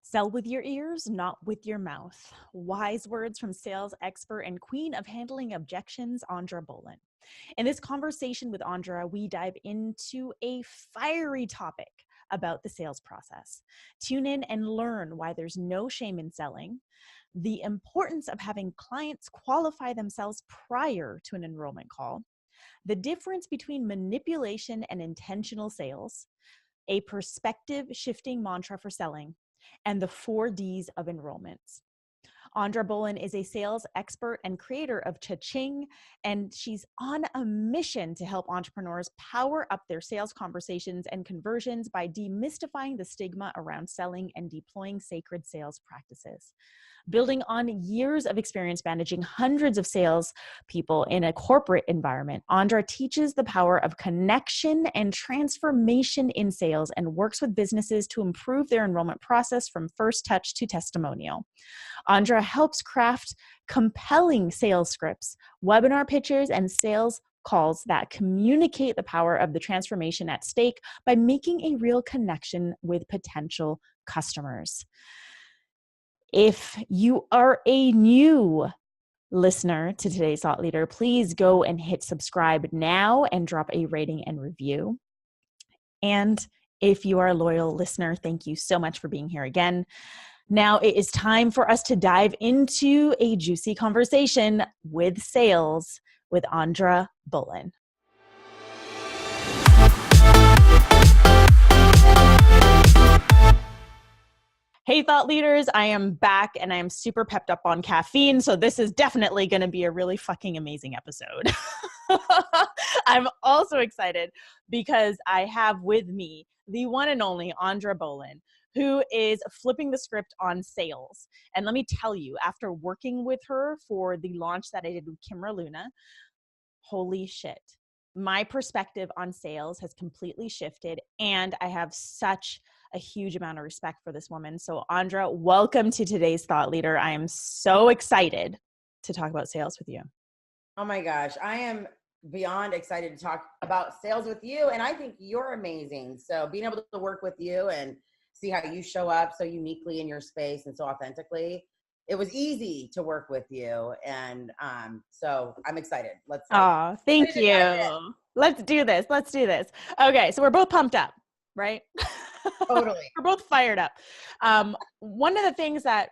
Sell with your ears, not with your mouth. Wise words from sales expert and queen of handling objections, Aandra Bohlen. In this conversation with Aandra, we dive into a fiery topic about the sales process. Tune in and learn why there's no shame in selling, the importance of having clients qualify themselves prior to an enrollment call, the difference between manipulation and intentional sales, a perspective shifting mantra for selling, and the 4 Ds of enrollments. Aandra Bohlen is a sales expert and creator of Cha-Ching, and she's on a mission to help entrepreneurs power up their sales conversations and conversions by demystifying the stigma around selling and deploying sacred sales practices. Building on years of experience managing hundreds of sales people in a corporate environment, Aandra teaches the power of connection and transformation in sales and works with businesses to improve their enrollment process from first touch to testimonial. Aandra helps craft compelling sales scripts, webinar pitches, and sales calls that communicate the power of the transformation at stake by making a real connection with potential customers. If you are a new listener to today's thought leader, please go and hit subscribe now and drop a rating and review. And if you are a loyal listener, thank you so much for being here again. Now it is time for us to dive into a juicy conversation with sales with Aandra Bohlen. Hey, thought leaders, I am back and I am super pepped up on caffeine. So this is definitely going to be a really fucking amazing episode. I'm also excited because I have with me the one and only Aandra Bohlen, who is flipping the script on sales. And let me tell you, after working with her for the launch that I did with Kimra Luna, holy shit, my perspective on sales has completely shifted, and I have such a huge amount of respect for this woman. So Aandra, welcome to today's Thought Leader. I am so excited to talk about sales with you. Oh my gosh, I am beyond excited to talk about sales with you, and I think you're amazing. So being able to work with you and see how you show up so uniquely in your space and so authentically, it was easy to work with you. And so I'm excited. Thank you. Let's do this. Okay, so we're both pumped up, right? Totally. We're both fired up. One of the things that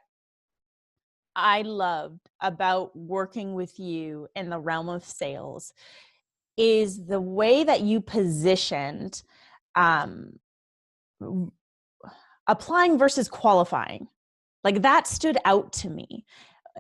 I loved about working with you in the realm of sales is the way that you positioned applying versus qualifying. Like that stood out to me.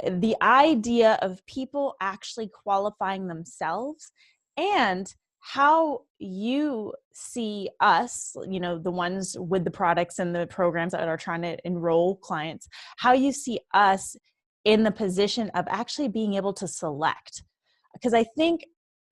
The idea of people actually qualifying themselves and how you see us, you know, the ones with the products and the programs that are trying to enroll clients, how you see us in the position of actually being able to select. Because I think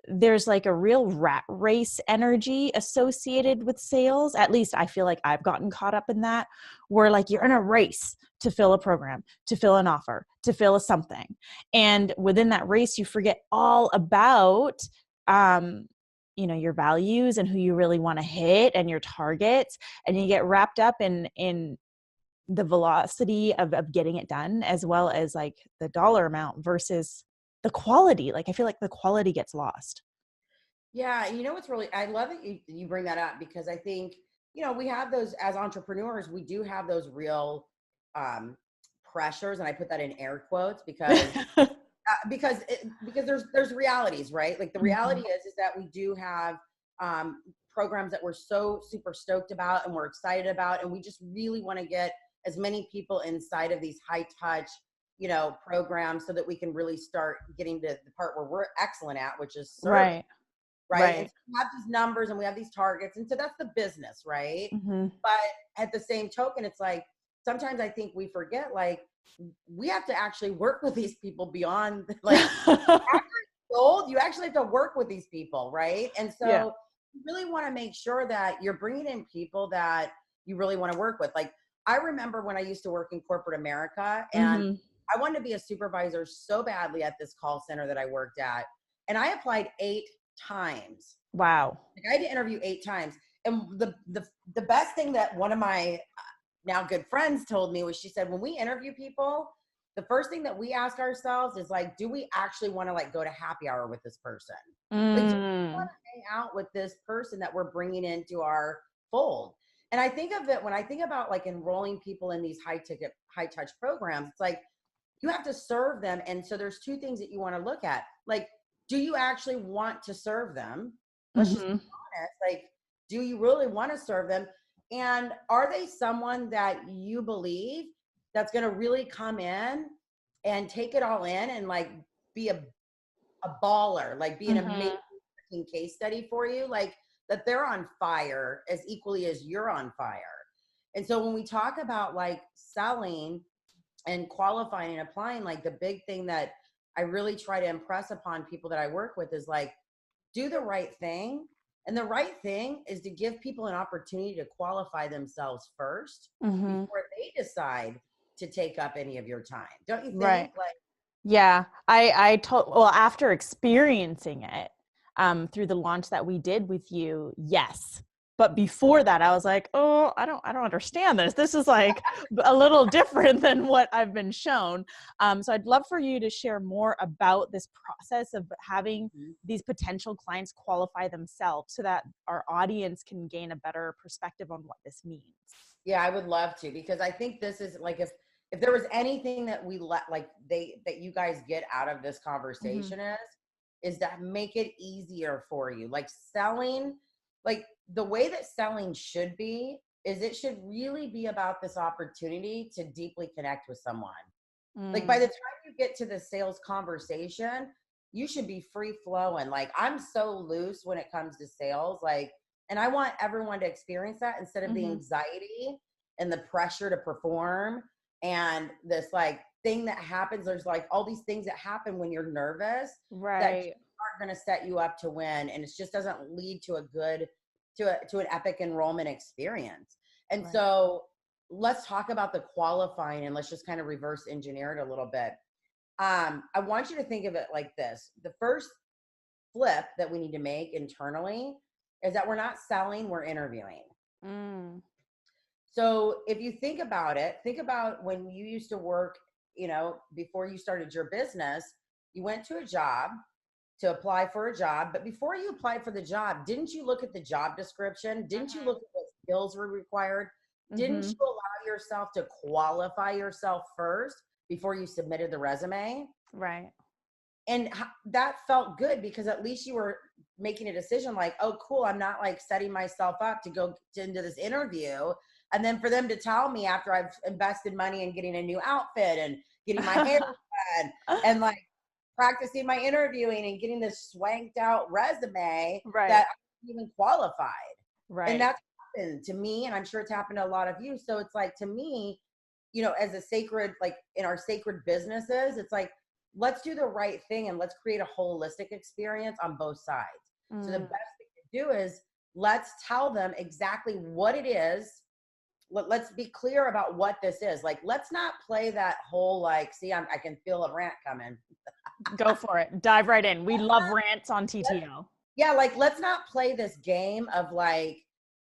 there's like a real rat race energy associated with sales. At least I feel like I've gotten caught up in that, where like you're in a race to fill a program, to fill an offer, to fill a something. And within that race, you forget all about, you know, your values and who you really want to hit and your targets. And you get wrapped up in the velocity of getting it done, as well as like the dollar amount versus the quality. Like I feel like the quality gets lost. Yeah. You know, I love that you bring that up, because I think, you know, we have those as entrepreneurs, we do have those real pressures. And I put that in air quotes because because there's realities, right? Like the reality is that we do have programs that we're so super stoked about and we're excited about, and we just really want to get as many people inside of these high touch, you know, programs so that we can really start getting to the part where we're excellent at, which is serving, right? And so we have these numbers and we have these targets, and so that's the business, right? But at the same token, it's like sometimes I think we forget, like, we have to actually work with these people beyond, like, after you're old, you actually have to work with these people, right? And so you really want to make sure that you're bringing in people that you really want to work with. Like, I remember when I used to work in corporate America, and I wanted to be a supervisor so badly at this call center that I worked at, and I applied 8 times. Wow. Like, I had to interview 8 times. And the best thing that one of my now good friends told me was, she said, when we interview people, the first thing that we ask ourselves is like, do we actually want to like go to happy hour with this person? Like, do we want to hang out with this person that we're bringing into our fold? And I think of it when I think about like enrolling people in these high ticket, high touch programs, it's like you have to serve them. And so there's two things that you want to look at. Like, do you actually want to serve them? Let's just be honest. Like, do you really want to serve them? And are they someone that you believe that's going to really come in and take it all in and like be a baller, like be an amazing case study for you, like that they're on fire as equally as you're on fire. And so when we talk about like selling and qualifying and applying, like the big thing that I really try to impress upon people that I work with is like, do the right thing. And the right thing is to give people an opportunity to qualify themselves first before they decide to take up any of your time. Don't you think? Right. Like, yeah, well, after experiencing it through the launch that we did with you, yes. But before that, I was like, oh, I don't understand this. This is like a little different than what I've been shown. So I'd love for you to share more about this process of having these potential clients qualify themselves so that our audience can gain a better perspective on what this means. Yeah, I would love to, because I think this is like, if there was anything that we that you guys get out of this conversation is that make it easier for you. Like selling, like the way that selling should be is it should really be about this opportunity to deeply connect with someone. Like by the time you get to the sales conversation, you should be free flowing. Like I'm so loose when it comes to sales, like, and I want everyone to experience that instead of the anxiety and the pressure to perform and this like thing that happens. There's like all these things that happen when you're nervous that aren't going to set you up to win. And it just doesn't lead to a good, to an epic enrollment experience. And so let's talk about the qualifying, and let's just kind of reverse engineer it a little bit. I want you to think of it like this. The first flip that we need to make internally is that we're not selling, we're interviewing. So if you think about it, think about when you used to work, you know, before you started your business, you went to a job to apply for a job. But before you applied for the job, didn't you look at the job description? Didn't you look at what skills were required? Didn't you allow yourself to qualify yourself first before you submitted the resume? Right. And that felt good because at least you were making a decision like, oh, cool, I'm not like setting myself up to go into this interview. And then for them to tell me after I've invested money in getting a new outfit and getting my hair done and like practicing my interviewing and getting this swanked out resume that I'm even qualified. And that's happened to me. And I'm sure it's happened to a lot of you. So it's like, to me, you know, as a sacred, like in our sacred businesses, it's like, let's do the right thing and let's create a holistic experience on both sides. So the best thing to do is let's tell them exactly what it is. Let's be clear about what this is. Like, let's not play that whole, like, see, I can feel a rant coming. Go for it. Dive right in. We love rants on TTO. Yeah. Like, let's not play this game of like,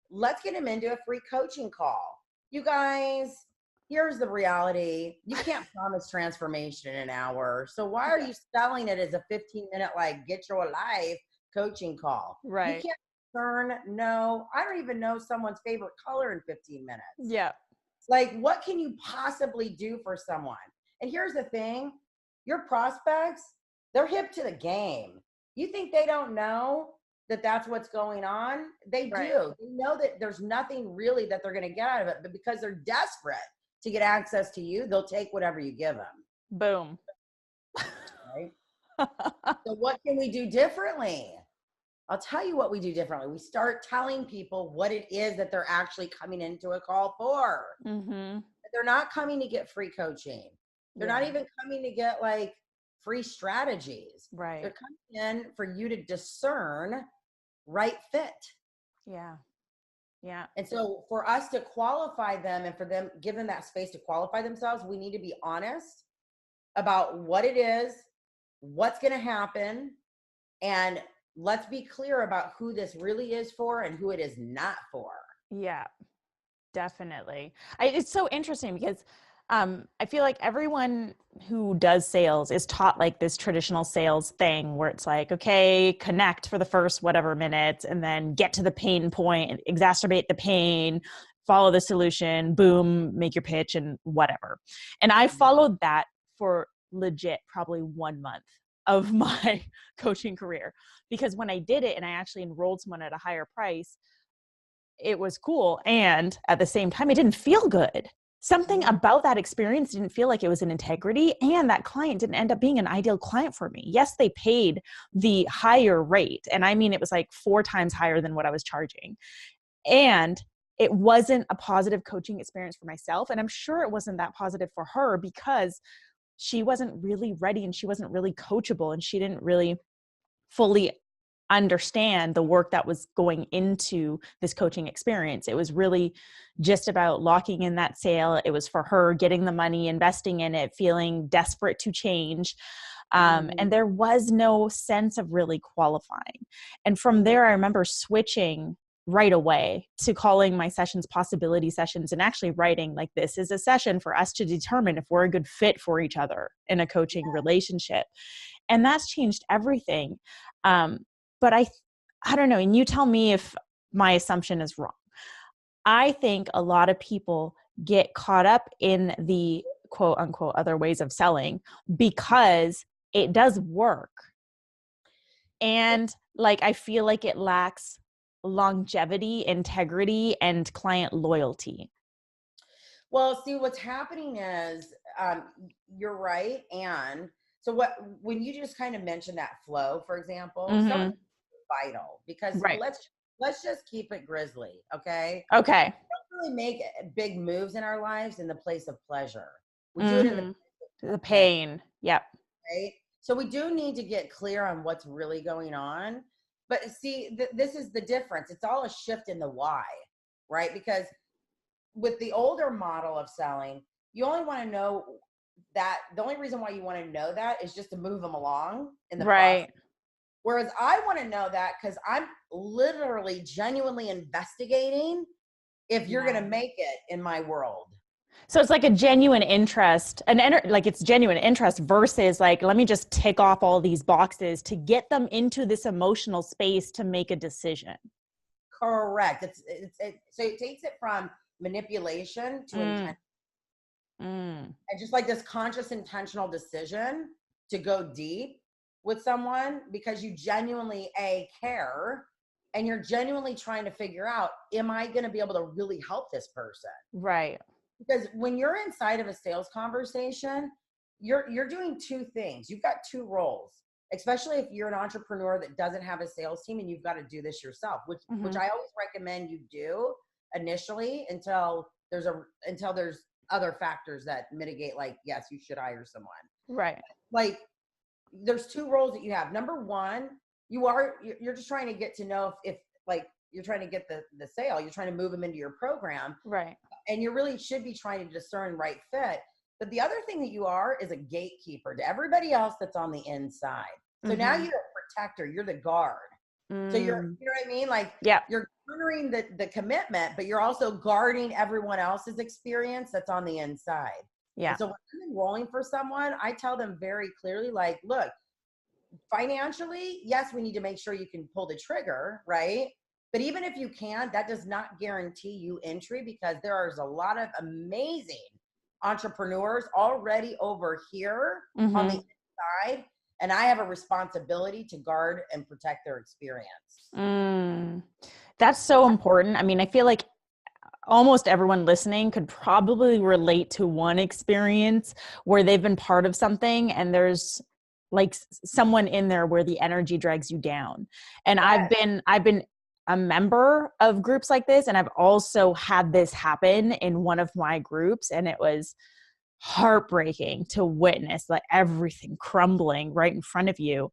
let's get him into a free coaching call. You guys, here's the reality. You can't promise transformation in an hour. So why are you selling it as a 15-minute, like, get your life coaching call? You can't no, I don't even know someone's favorite color in 15 minutes. Yeah. Like, what can you possibly do for someone? And here's the thing, your prospects, they're hip to the game. You think they don't know that that's what's going on? They do. They know that there's nothing really that they're going to get out of it, but because they're desperate to get access to you, they'll take whatever you give them. Boom. Right? So what can we do differently? I'll tell you what we do differently. We start telling people what it is that they're actually coming into a call for. They're not coming to get free coaching. They're not even coming to get like free strategies. They're coming in for you to discern right fit. Yeah. And so for us to qualify them and for them, give them that space to qualify themselves, we need to be honest about what it is, what's going to happen, and let's be clear about who this really is for and who it is not for. Yeah. Definitely. It's so interesting because I feel like everyone who does sales is taught like this traditional sales thing where it's like, okay, connect for the first whatever minutes and then get to the pain point and exacerbate the pain, follow the solution, boom, make your pitch and whatever. And I followed that for legit probably 1 month of my coaching career, because when I did it and I actually enrolled someone at a higher price, it was cool. And at the same time, it didn't feel good. Something about that experience didn't feel like it was an integrity. And that client didn't end up being an ideal client for me. Yes, they paid the higher rate. And I mean, it was like 4 times higher than what I was charging. And it wasn't a positive coaching experience for myself. And I'm sure it wasn't that positive for her because she wasn't really ready and she wasn't really coachable and she didn't really fully understand the work that was going into this coaching experience. It was really just about locking in that sale. It was for her getting the money, investing in it, feeling desperate to change. And there was no sense of really qualifying. And from there, I remember switching right away to calling my sessions possibility sessions and actually writing like, this is a session for us to determine if we're a good fit for each other in a coaching relationship. And that's changed everything. But I don't know. And you tell me if my assumption is wrong. I think a lot of people get caught up in the quote unquote other ways of selling because it does work. And like, I feel like it lacks longevity, integrity, and client loyalty. Well, see, what's happening is you're right. And so when you just kind of mentioned that flow, for example, some of vital because Right. let's just keep it grizzly, okay? Okay. We don't really make big moves in our lives in the place of pleasure. We do it in the place of the pain. Yep. right? So we do need to get clear on what's really going on. But see, this is the difference. It's all a shift in the why, right? Because with the older model of selling, you only want to know that the only reason why you want to know that is just to move them along in the process. Whereas I want to know that because I'm literally genuinely investigating if you're going to make it in my world. So it's like a genuine interest, like it's genuine interest versus like, let me just tick off all these boxes to get them into this emotional space to make a decision. Correct. So it takes it from manipulation to intent. And just like this conscious intentional decision to go deep with someone because you genuinely care and you're genuinely trying to figure out, am I going to be able to really help this person? Right. Because when you're inside of a sales conversation, you're doing two things. You've got two roles, especially if you're an entrepreneur that doesn't have a sales team and you've got to do this yourself, which I always recommend you do initially until there's other factors that mitigate, like, yes, you should hire someone. Right. Like, there's two roles that you have. Number one, you're just trying to get to know if like you're trying to get the sale, you're trying to move them into your program. Right. And you really should be trying to discern right fit. But the other thing that you are is a gatekeeper to everybody else that's on the inside. So now you're a protector, you're the guard. So you know what I mean? Like, you're honoring the commitment, but you're also guarding everyone else's experience that's on the inside. Yeah. And so when I'm enrolling for someone, I tell them very clearly, like, look, financially, yes, we need to make sure you can pull the trigger, right? But even if you can, that does not guarantee you entry because there is a lot of amazing entrepreneurs already over here on the inside. And I have a responsibility to guard and protect their experience. That's so important. I mean, I feel like almost everyone listening could probably relate to one experience where they've been part of something and there's like someone in there where the energy drags you down. And I've been a member of groups like this, and I've also had this happen in one of my groups, and it was heartbreaking to witness like everything crumbling right in front of you.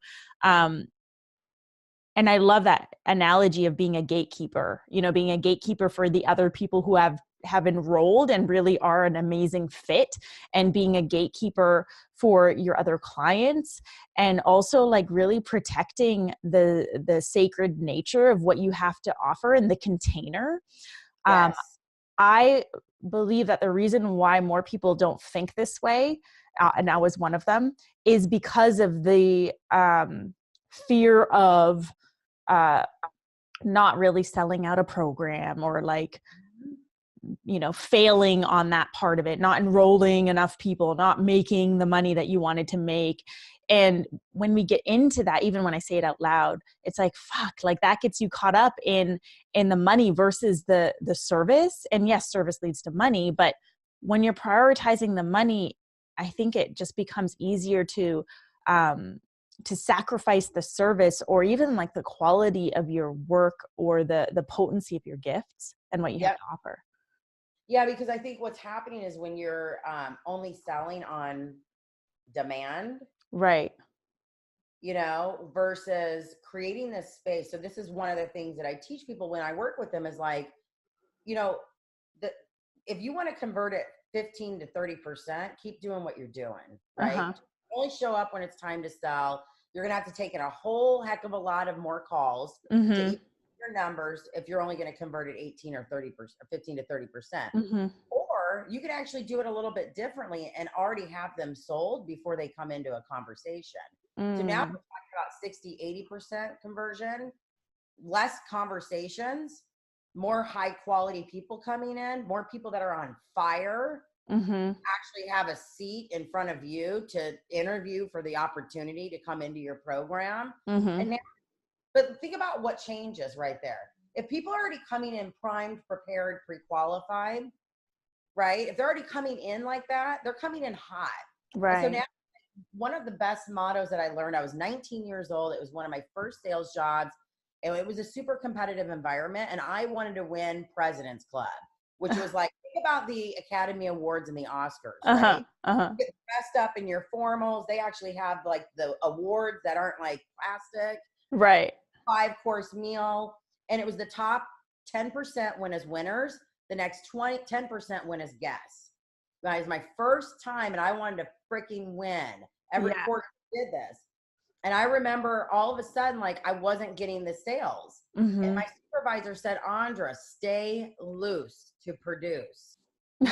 And I love that analogy of being a gatekeeper, being a gatekeeper for the other people who have enrolled and really are an amazing fit, and being a gatekeeper for your other clients, and also like really protecting the sacred nature of what you have to offer in the container. I believe that the reason why more people don't think this way, and I was one of them, is because of the fear of not really selling out a program, or like, failing on that part of it, not enrolling enough people, not making the money that you wanted to make. And when we get into that, even when I say it out loud, it's like, fuck, like that gets you caught up in the money versus the service. And yes, service leads to money, but when you're prioritizing the money, I think it just becomes easier to sacrifice the service, or even like the quality of your work, or the potency of your gifts and what you have to offer. Yeah, because I think what's happening is when you're only selling on demand, Right. Versus creating this space. So this is one of the things that I teach people when I work with them is like, if you want to convert it 15 to 30%, keep doing what you're doing, right? Uh-huh. Only show up when it's time to sell. You're going to have to take in a whole heck of a lot of more calls Mm-hmm. to even your numbers if you're only going to convert it 18 or 30% or 15 to 30%. Mm-hmm. Or you could actually do it a little bit differently and already have them sold before they come into a conversation. So now we're talking about 60, 80% conversion, less conversations, more high quality people coming in, more people that are on fire, actually have a seat in front of you to interview for the opportunity to come into your program. And now, but think about what changes right there. If people are already coming in primed, prepared, pre-qualified, right? If they're already coming in like that, they're coming in hot. Right. So now, one of the best mottos that I learned, I was 19 years old. It was one of my first sales jobs. And it was a super competitive environment. And I wanted to win President's Club, which was like, think about the Academy Awards and the Oscars, right? You get dressed up in your formals. They actually have like the awards that aren't like plastic. Right. 5-course meal. And it was the top 10% win as winners. The next 10% win as guests. That was my first time, and I wanted to freaking win. Every quarter I did this. And I remember all of a sudden, like, I wasn't getting the sales. And my supervisor said, Aandra, stay loose to produce. You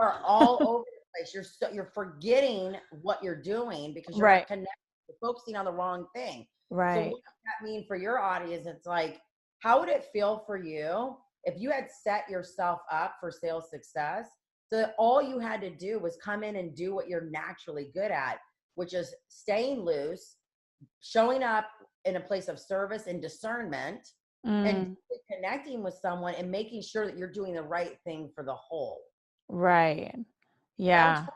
are all over the place. You're forgetting what you're doing because you're not connected. You're focusing on the wrong thing. Right. So what does that mean for your audience? It's like, how would it feel for you if you had set yourself up for sales success? So that all you had to do was come in and do what you're naturally good at, which is staying loose, showing up in a place of service and discernment, and connecting with someone and making sure that you're doing the right thing for the whole. Right. Yeah.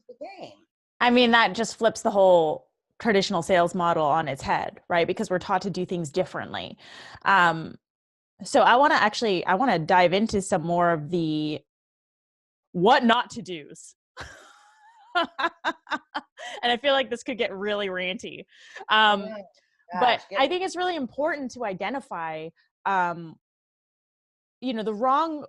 The game. I mean, that just flips the whole traditional sales model on its head, right? Because we're taught to do things differently. So I want to dive into some more of the what not to do's. And I feel like this could get really ranty. But I think it's really important to identify, the wrong,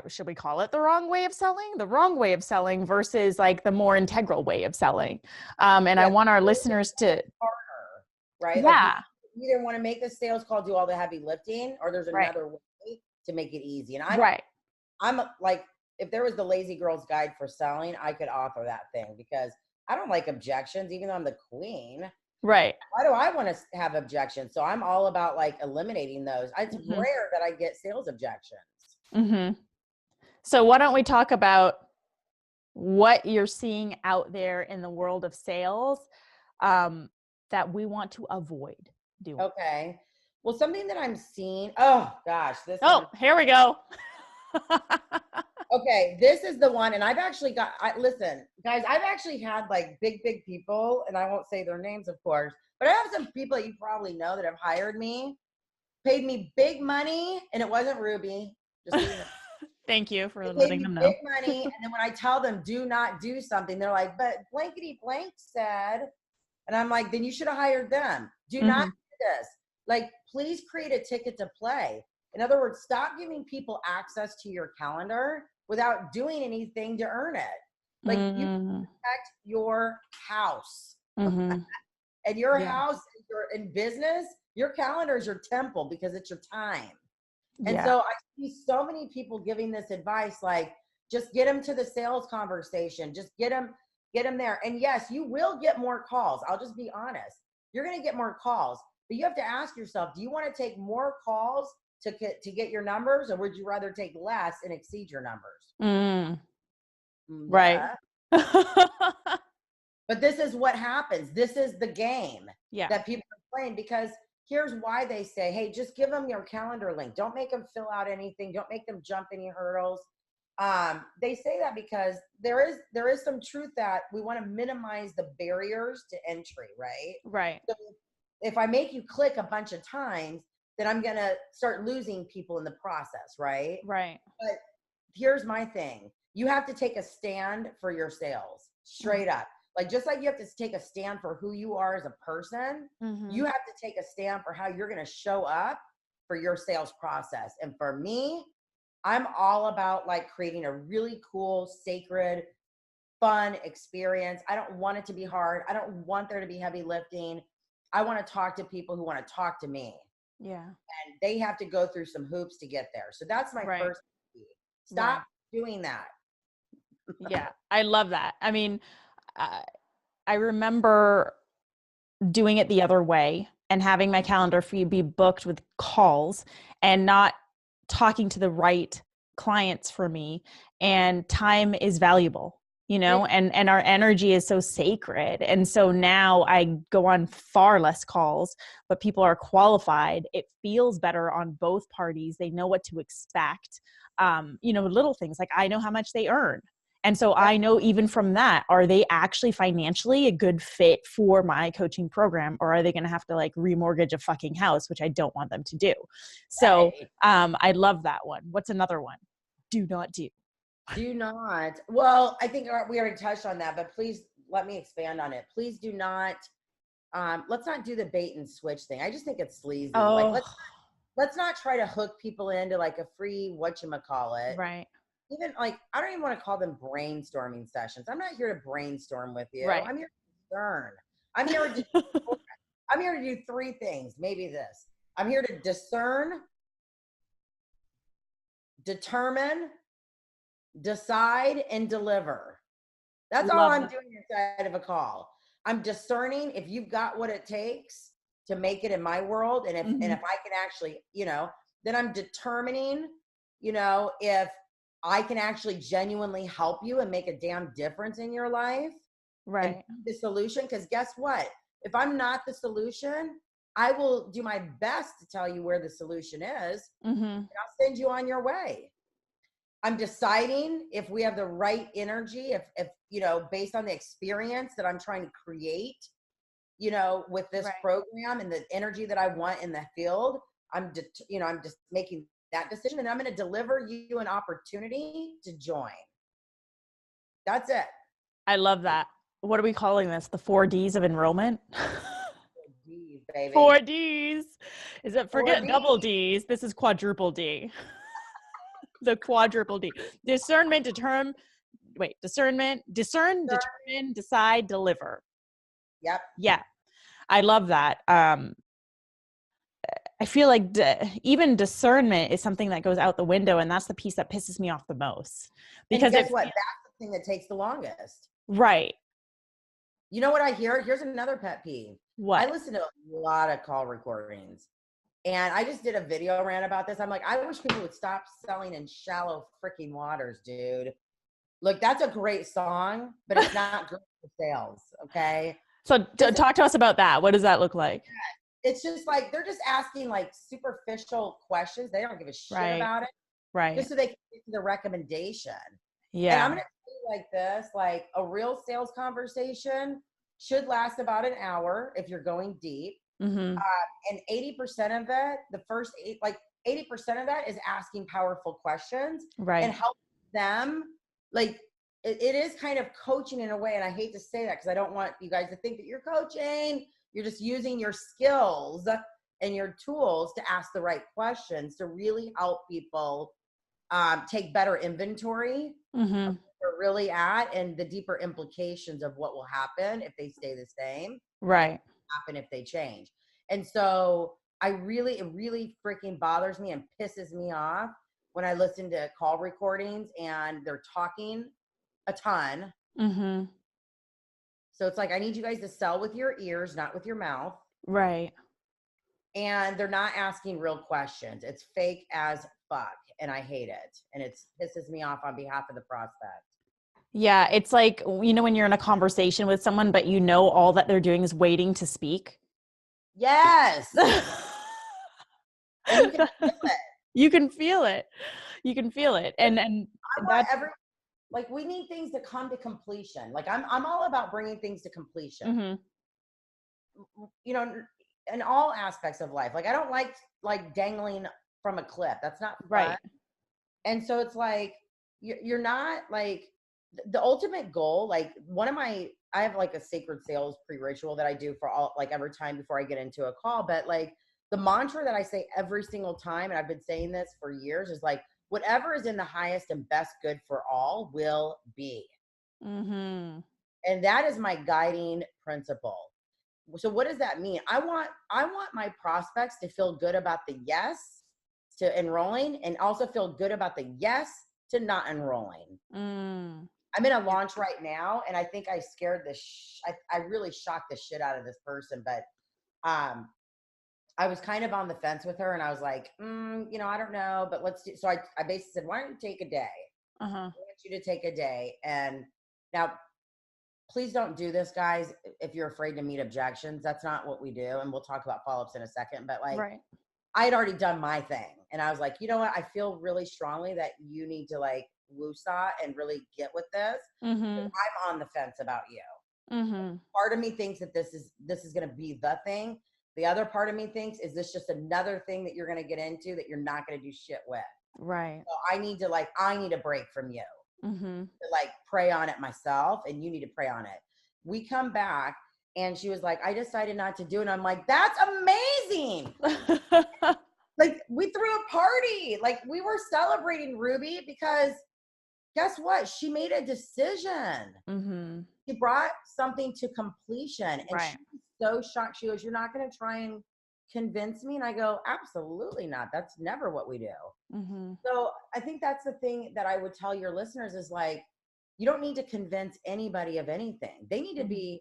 should we call it the wrong way of selling? The wrong way of selling versus like the more integral way of selling. And I want our listeners to partner, right? Yeah. Like you either want to make the sales call, do all the heavy lifting, or there's another way to make it easy. And I'm like, if there was the lazy girl's guide for selling, I could author that thing because I don't like objections, even though I'm the queen. Right. Why do I want to have objections? So I'm all about like eliminating those. It's rare that I get sales objections. So why don't we talk about what you're seeing out there in the world of sales that we want to avoid doing? Okay. Well, something that I'm seeing, oh gosh, here we go. Okay, this is the one, and I've actually listen, guys, I've actually had like big people, and I won't say their names, of course, but I have some people that you probably know that have hired me, paid me big money, and it wasn't Ruby. Just so you know. Thank you for letting them know. Big money, and then when I tell them do not do something, they're like, but blankety blank said, and I'm like, then you should have hired them. Do not do this. Like, please create a ticket to play. In other words, stop giving people access to your calendar without doing anything to earn it. Like you protect your house. And your house, if you're in business, your calendar is your temple because it's your time. And Yeah. so I see so many people giving this advice, like, just get them to the sales conversation. Just get them there. And yes, you will get more calls. I'll just be honest. You're going to get more calls, but you have to ask yourself, do you want to take more calls to get your numbers, or would you rather take less and exceed your numbers? Right. Yeah. But this is what happens. This is the game that people are playing, because here's why they say, hey, just give them your calendar link. Don't make them fill out anything. Don't make them jump any hurdles. They say that because there is some truth that we want to minimize the barriers to entry, right? Right. So if I make you click a bunch of times, then I'm going to start losing people in the process, right? Right. But here's my thing. You have to take a stand for your sales, straight up. Like, just like you have to take a stand for who you are as a person, you have to take a stand for how you're going to show up for your sales process. And for me, I'm all about like creating a really cool, sacred, fun experience. I don't want it to be hard. I don't want there to be heavy lifting. I want to talk to people who want to talk to me. Yeah. And they have to go through some hoops to get there. So that's my first key. Stop doing that. Yeah. I love that. I mean, I remember doing it the other way and having my calendar be booked with calls and not talking to the right clients for me. And time is valuable, and our energy is so sacred. And so now I go on far less calls, but people are qualified. It feels better on both parties. They know what to expect. Little things like I know how much they earn. And so I know even from that, are they actually financially a good fit for my coaching program, or are they going to have to like remortgage a fucking house, which I don't want them to do. So I love that one. What's another one? Do not do. Do not. Well, I think we already touched on that, but please let me expand on it. Please do not. Let's not do the bait and switch thing. I just think it's sleazy. Oh. Like, let's not try to hook people into like a free whatchamacallit. Right. Even like, I don't even want to call them brainstorming sessions. I'm not here to brainstorm with you. Right. I'm here to discern. I'm here to do three things. Maybe this. I'm here to discern, determine, decide, and deliver. That's all I'm doing inside of a call. I'm discerning if you've got what it takes to make it in my world. And if I can actually, then I'm determining, if I can actually genuinely help you and make a damn difference in your life. Right. And the solution. Because guess what? If I'm not the solution, I will do my best to tell you where the solution is. And I'll send you on your way. I'm deciding if we have the right energy, if based on the experience that I'm trying to create, with this program and the energy that I want in the field, I'm just making that decision, and I'm going to deliver you an opportunity to join. That's it. I love that. What are we calling this? The 4 Ds of enrollment? 4Ds, baby. 4 Ds. Is it forget double Ds? This is quadruple D. The quadruple D. Discernment, discern, determine, decide, deliver. Yep. Yeah. I love that. I feel like even discernment is something that goes out the window, and that's the piece that pisses me off the most. Because guess what? That's the thing that takes the longest. Right. You know what I hear? Here's another pet peeve. What? I listen to a lot of call recordings, and I just did a video rant about this. I'm like, I wish people would stop selling in shallow freaking waters, dude. Look, that's a great song, but it's not good for sales. Okay. So talk to us about that. What does that look like? It's just like, they're just asking like superficial questions. They don't give a shit about it. Right. Just so they can get to the recommendation. Yeah. And I'm going to tell you like this, like a real sales conversation should last about an hour if you're going deep. And 80% of it, the first 80% of that is asking powerful questions and help them. Like it is kind of coaching in a way. And I hate to say that because I don't want you guys to think that you're coaching. You're just using your skills and your tools to ask the right questions to really help people take better inventory of where they're really at and the deeper implications of what will happen if they stay the same. Right. Happen if they change. And so it really freaking bothers me and pisses me off when I listen to call recordings and they're talking a ton. Mm-hmm. So it's like, I need you guys to sell with your ears, not with your mouth. Right. And they're not asking real questions. It's fake as fuck. And I hate it. And it pisses me off on behalf of the prospect. Yeah. It's like, you know, when you're in a conversation with someone, but you know, all that they're doing is waiting to speak. Yes. And you can feel it. You can feel it. You can feel it. And that's like, we need things to come to completion. Like, I'm all about bringing things to completion. Mm-hmm. You know, in all aspects of life. Like, I don't like dangling from a cliff. That's not fun. Right. And so it's like, you're not like the ultimate goal. Like, I have like a sacred sales pre-ritual that I do for all, like, every time before I get into a call. But like, the mantra that I say every single time, and I've been saying this for years, is like, whatever is in the highest and best good for all will be. Mm-hmm. And that is my guiding principle. So what does that mean? I want my prospects to feel good about the yes to enrolling, and also feel good about the yes to not enrolling. I'm in a launch right now, and I think I scared I really shocked the shit out of this person, but I was kind of on the fence with her, and I was like, you know, I don't know, but let's do. So I basically said, why don't you take a day? Uh-huh. I want you to take a day. And now, please don't do this, guys, if you're afraid to meet objections. That's not what we do. And we'll talk about follow-ups in a second. But like, right. I had already done my thing. And I was like, you know what? I feel really strongly that you need to like woosah and really get with this. Mm-hmm. I'm on the fence about you. Mm-hmm. Part of me thinks that this is going to be the thing. The other part of me thinks, is this just another thing that you're going to get into that you're not going to do shit with? Right. So I need a break from you. Mm-hmm. To like pray on it myself, and you need to pray on it. We come back, and she was like, I decided not to do it. And I'm like, that's amazing. Like, we threw a party. Like, we were celebrating Ruby because guess what? She made a decision. Mm-hmm. She brought something to completion. And right. she was so shocked. She goes, you're not going to try and convince me? And I go, absolutely not. That's never what we do. Mm-hmm. So I think that's the thing that I would tell your listeners is like, you don't need to convince anybody of anything. They need to be,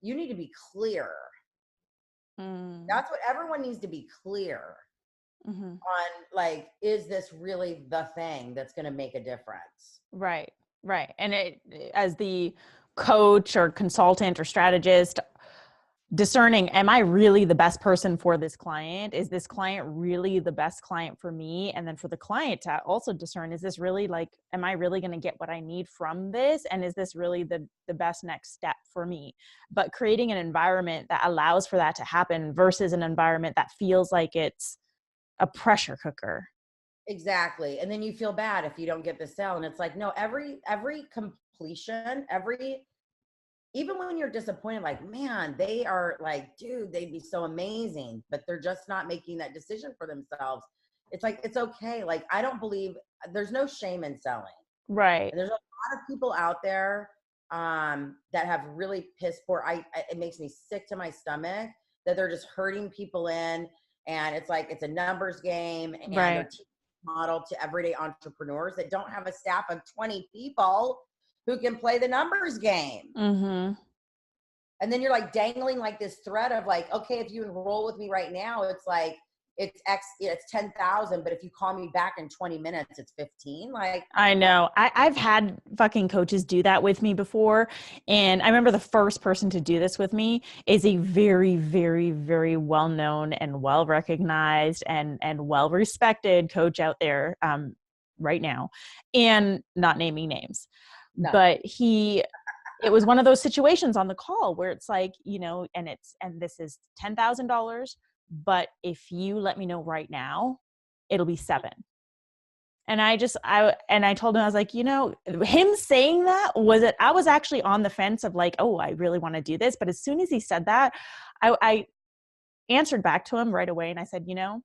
you need to be clear. That's what everyone needs to be clear on. Like, is this really the thing that's going to make a difference? Right. Right. And it, as the coach or consultant or strategist, discerning, am I really the best person for this client? Is this client really the best client for me? And then for the client to also discern, is this really like, am I really going to get what I need from this? And is this really the best next step for me? But creating an environment that allows for that to happen versus an environment that feels like it's a pressure cooker. Exactly. And then you feel bad if you don't get the sale. And it's like, no, every completion, even when you're disappointed, like, man, they are like, dude, they'd be so amazing, but they're just not making that decision for themselves. It's like, it's okay. Like, I don't believe there's no shame in selling. Right. And there's a lot of people out there that have really piss poor. It makes me sick to my stomach that they're just hurting people in. And it's like, it's a numbers game, and they're teaching model to everyday entrepreneurs that don't have a staff of 20 people who can play the numbers game. Mm-hmm. And then you're like dangling like this thread of like, okay, if you enroll with me right now, it's like, it's 10,000, but if you call me back in 20 minutes, it's 15. Like, I know. I've had fucking coaches do that with me before. And I remember the first person to do this with me is a very, very, very well-known and well-recognized and well-respected coach out there right now, and not naming names. No. But it was one of those situations on the call where it's like, you know, and this is $10,000. But if you let me know right now, it'll be 7. And I told him, I was like, you know, him saying that I was actually on the fence of like, oh, I really want to do this. But as soon as he said that, I answered back to him right away. And I said, you know,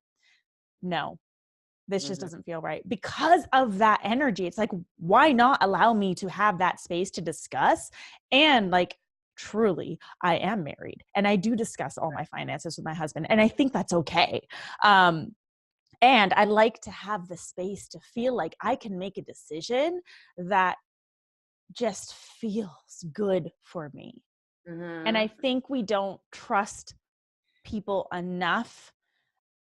no, this just doesn't feel right because of that energy. It's like, why not allow me to have that space to discuss? And like, truly, I am married and I do discuss all my finances with my husband. And I think that's okay. And I like to have the space to feel like I can make a decision that just feels good for me. And I Mm-hmm. think we don't trust people enough.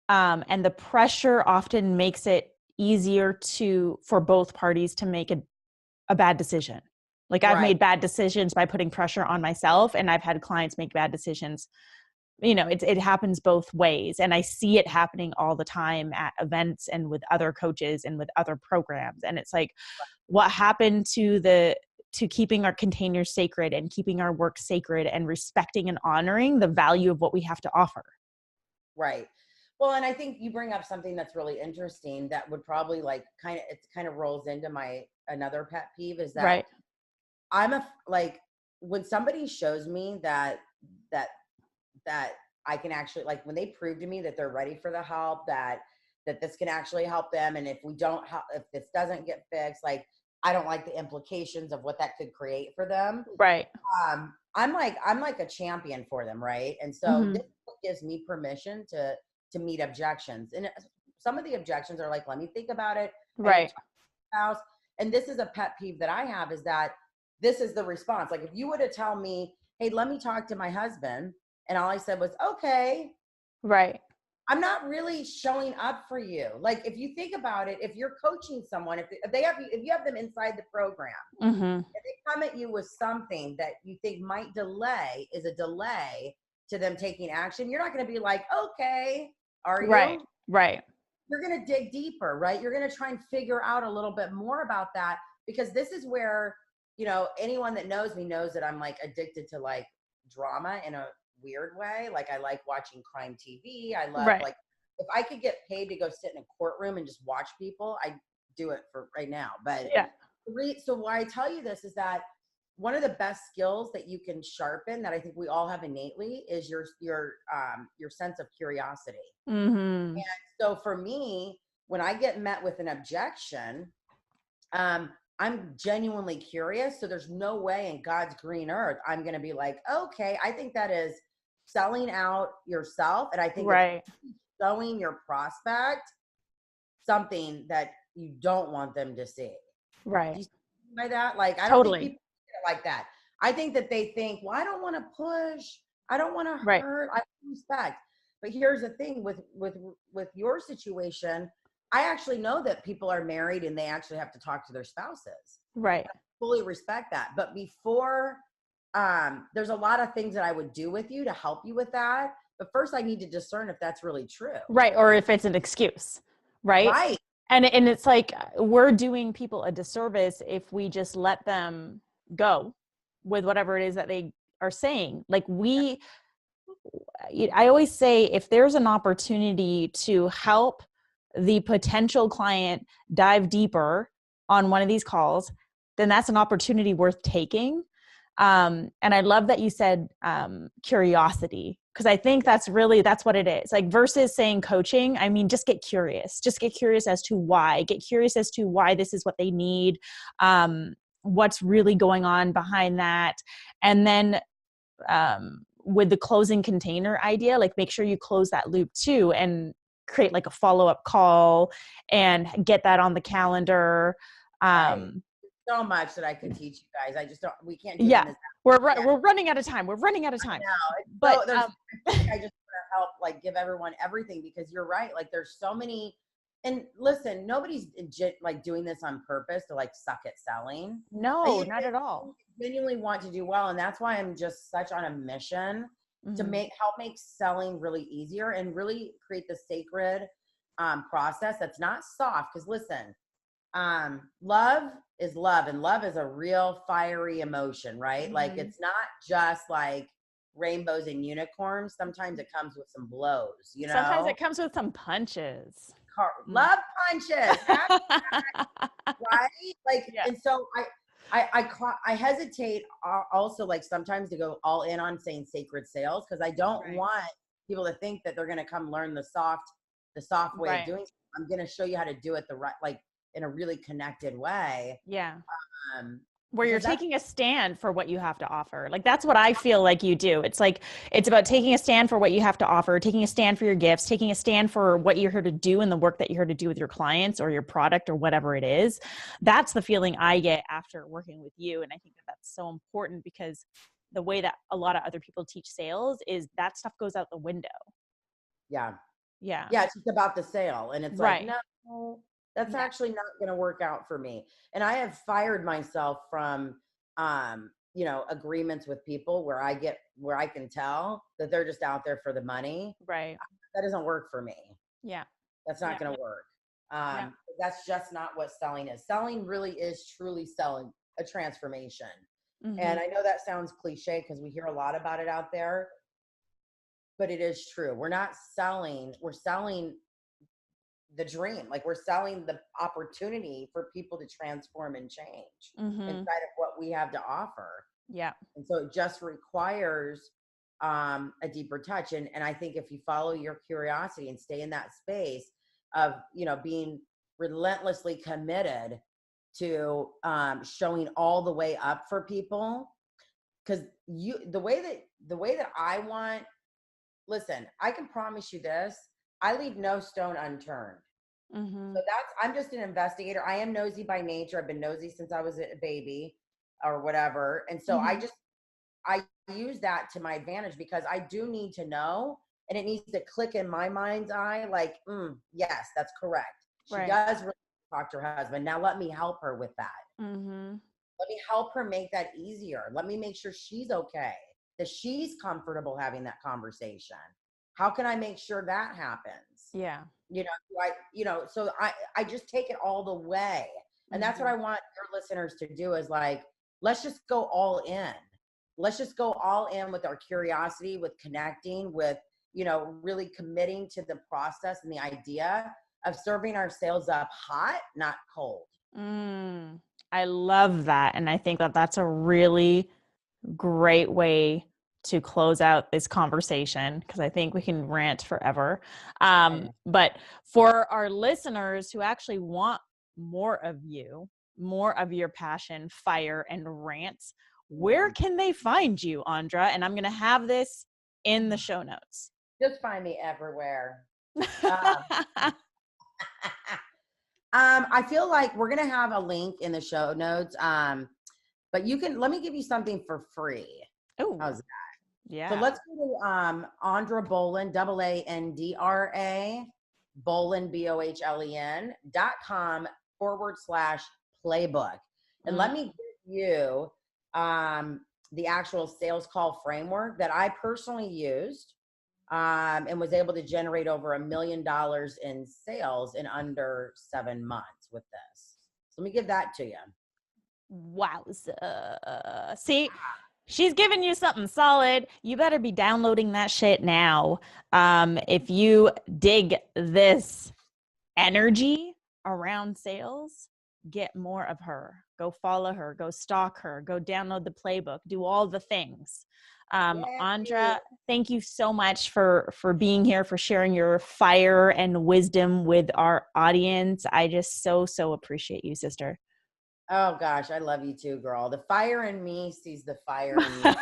And the pressure often makes it easier for both parties to make a bad decision. Like I've Right. made bad decisions by putting pressure on myself, and I've had clients make bad decisions. It happens both ways. And I see it happening all the time at events and with other coaches and with other programs. And it's like, what happened to keeping our containers sacred and keeping our work sacred and respecting and honoring the value of what we have to offer? Right. Well, and I think you bring up something that's really interesting that would probably like it kind of rolls into my another pet peeve is that Right. like when somebody shows me that that I can actually, like, when they prove to me that they're ready for the help, that this can actually help them, and if we don't help, if this doesn't get fixed, like, I don't like the implications of what that could create for them. Right. I'm like a champion for them, right? And so Mm-hmm. this gives me permission to meet objections, and some of the objections are like, let me think about it. I need Right. to talk to the spouse. And this is a pet peeve that I have, is that this is the response. Like, if you were to tell me, hey, let me talk to my husband, and all I said was, okay, Right. I'm not really showing up for you. Like, if you think about it, if you're coaching someone, if you have them inside the program, Mm-hmm. if they come at you with something that you think might is a delay to them taking action, you're not going to be like, okay, are Right. you? Right. You're going to dig deeper, right? You're going to try and figure out a little bit more about that, because this is where, anyone that knows me knows that I'm like addicted to like drama in a weird way. Like, I like watching crime TV. I love, Right. like, if I could get paid to go sit in a courtroom and just watch people, I'd do it for right now. But Yeah. so why I tell you this is that one of the best skills that you can sharpen, that I think we all have innately, is your sense of curiosity. Mm-hmm. So for me, when I get met with an objection, I'm genuinely curious. So there's no way in God's green earth I'm going to be like, okay, I think that is selling out yourself. And I think it's Right. showing your prospect something that you don't want them to see. Do Right. you see by that? Like, I don't think Totally. people see it like that. I think that they think, well, I don't want to push. I don't want to Right. hurt. I respect. But here's the thing with your situation, I actually know that people are married and they actually have to talk to their spouses. Right. Fully respect that. But before, there's a lot of things that I would do with you to help you with that. But first I need to discern if that's really true. Right. Or if it's an excuse. Right. Right. And it's like we're doing people a disservice if we just let them go with whatever it is that they are saying. Like I always say, if there's an opportunity to help the potential client dive deeper on one of these calls, then that's an opportunity worth taking. And I love that you said curiosity, because I think that's what it is. Like, versus saying coaching, I mean, just get curious as to why, this is what they need, what's really going on behind that. And then with the closing container idea, like, make sure you close that loop too, and create like a follow-up call and get that on the calendar. Right. So much that I could teach you guys. I just don't, we can't do it in Yeah, this. we're running out of time. But So there's, I think I just want to help, like, give everyone everything, because you're right. Like, there's so many, and listen, nobody's like doing this on purpose to like suck at selling. no, not at all. Genuinely want to do well. And that's why I'm just such on a mission to Mm-hmm. help make selling really easier and really create the sacred process that's not soft. Because listen, love is love, and love is a real fiery emotion, right? Mm-hmm. Like, it's not just like rainbows and unicorns. Sometimes it comes with some blows, Sometimes it comes with some punches. love punches. Right? Like, Yeah. and so I hesitate also, like, sometimes to go all in on saying sacred sales, because I don't want people to think that they're going to come learn the soft way of doing it. I'm going to show you how to do it the right, like, in a really connected way. Yeah. Where you're because that's, taking a stand for what you have to offer. Like that's what I feel like you do. It's like it's about taking a stand for what you have to offer, taking a stand for your gifts, taking a stand for what you're here to do and the work that you're here to do with your clients or your product or whatever it is. That's the feeling I get after working with you. And I think that that's so important because the way that a lot of other people teach sales is that stuff goes out the window. yeah. Yeah. Yeah, it's just about the sale. And it's like, Right. no, that's Yeah. actually not going to work out for me. And I have fired myself from, agreements with people where I can tell that they're just out there for the money. Right. That doesn't work for me. Yeah. That's not going to work. Yeah. That's just not what selling is. Selling really is truly selling a transformation. Mm-hmm. And I know that sounds cliche because we hear a lot about it out there, but it is true. We're not selling, we're selling the dream. Like we're selling the opportunity for people to transform and change inside of what we have to offer. Yeah. And so it just requires a deeper touch. And I think if you follow your curiosity and stay in that space of, being relentlessly committed to showing all the way up for people, because the way that I want, listen, I can promise you this, I leave no stone unturned. So I'm just an investigator. I am nosy by nature. I've been nosy since I was a baby or whatever. And so I use that to my advantage because I do need to know, and it needs to click in my mind's eye. Like, yes, that's correct. She does really talk to her husband. Now let me help her with that. Let me help her make that easier. Let me make sure she's okay, that she's comfortable having that conversation. How can I make sure that happens? Yeah. So I just take it all the way. And that's what I want your listeners to do is like, let's just go all in. Let's just go all in with our curiosity, with connecting, with, really committing to the process and the idea of serving our sales up hot, not cold. I love that. And I think that that's a really great way to close out this conversation because I think we can rant forever. But for our listeners who actually want more of you, more of your passion, fire, and rants, where can they find you, Aandra? And I'm going to have this in the show notes. Just find me everywhere. I feel like we're going to have a link in the show notes. But let me give you something for free. Oh, how's that? Yeah. So let's go to Aandra Bohlen, Aandra Bohlen, BOHLEN.com/playbook. And let me give you the actual sales call framework that I personally used and was able to generate over $1 million in sales in under 7 months with this. So let me give that to you. Wow. See, she's giving you something solid. You better be downloading that shit now. If you dig this energy around sales, get more of her. Go follow her. Go stalk her. Go download the playbook. Do all the things. Aandra, thank you so much for being here, for sharing your fire and wisdom with our audience. I just so appreciate you, sister. Oh gosh, I love you too, girl. The fire in me sees the fire in you.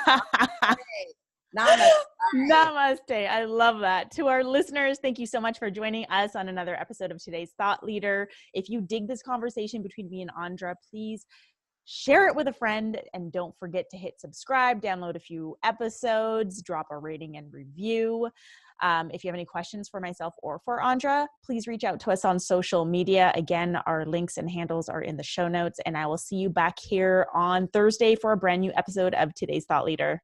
Namaste. Namaste. I love that. To our listeners, thank you so much for joining us on another episode of Today's Thought Leader. If you dig this conversation between me and Aandra, please share it with a friend and don't forget to hit subscribe, download a few episodes, drop a rating and review. If you have any questions for myself or for Aandra, please reach out to us on social media. Again, our links and handles are in the show notes, and I will see you back here on Thursday for a brand new episode of Today's Thought Leader.